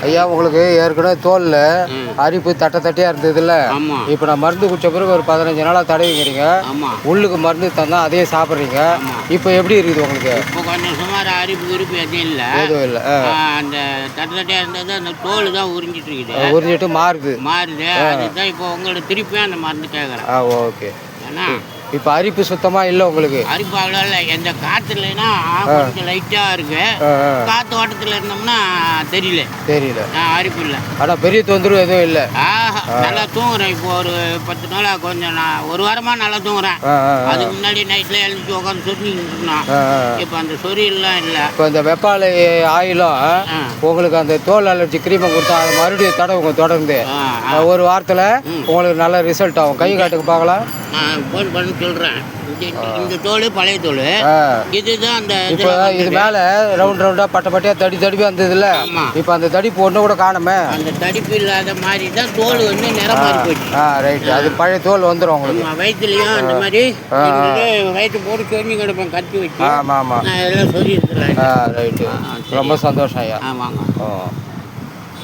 ஐயா உங்களுக்கு ஏற்கனவே தோலில் அரிப்பு தட்டையாக இருந்ததுல்ல, இப்போ நான் மருந்து குடிச்ச பிறகு ஒரு 15 நாளாக தடவிக்கிறீங்க. உள்ளுக்கு மருந்து தந்தால் அதையே சாப்பிட்றீங்க. இப்போ எப்படி இருக்குது உங்களுக்கு? இப்போ கொஞ்சம் சுமார் அரிப்பு எதுவும் இல்லை. அந்த தட்டையாக இருந்தது அந்த தோல் தான் உறிஞ்சிட்டு இருக்குது. உறிஞ்சிட்டு மாறுது. அதுதான் இப்போ உங்களுக்கு திருப்பியும் அந்த மருந்து கேட்குறேன். ஓகே. ஏன்னா இப்போ அரிப்பு சுத்தமாக இல்லை உங்களுக்கு? அரிப்பு அவ்வளோ இல்லை. எந்த காற்று இல்லைன்னா கொஞ்சம் லைட்டாக இருக்கு. காற்று ஓட்டத்தில் இருந்தோம்னா தெரியல. அரிப்பு இல்லை. ஆனால் பெரிய தொந்தரவு எதுவும் இல்லை. நல்லா தூங்குறேன். இப்போ ஒரு 10 நாளாக கொஞ்சம் நான் ஒரு வாரமாக நல்லா தூங்குறேன். அதுக்கு முன்னாடி நைட்டில் எழுந்துச்சு உட்காந்து சொரிஞ்சுக்கிட்டு இருந்தோம். இப்போ அந்த சொரியெல்லாம் இல்லை. இப்போ இந்த வெப்பாலை ஆயிலும் உங்களுக்கு அந்த தோல் அலர்ஜி கிரீமை கொடுத்தா அதை மறுபடியும் தடவுங்க தொடர்ந்து. ஒரு வாரத்தில் உங்களுக்கு நல்ல ரிசல்ட் ஆகும். கை காட்டுக்கு பார்க்கலாம். ஃபோன் பண்ணி சொல்கிறேன். இந்த தோல் பழைய தோல். இதுதான் அந்த இப்போ இது மேலே ரவுண்டாக பட்டையாக தடிப்பாக இருந்ததுல்ல, இப்போ அந்த தடிப்பு ஒன்று கூட காணுமே. அந்த தடிப்பு இல்லாத மாதிரி தான் தோல் வந்து நிறம் மாறி போச்சு. ரைட்டு. அது பழைய தோல் வந்துடும் உங்களுக்கு. வயிற்றுலையும் அந்த மாதிரி வயிற்று போட்டு சொரிஞ்சு கிடப்பேன் கத்தி வச்சு. ஆமாம். நான் எல்லாம் சொல்லி இருக்கிறேன். ரைட்டு. ரொம்ப சந்தோஷம் ஐயா. ஆமாங்க.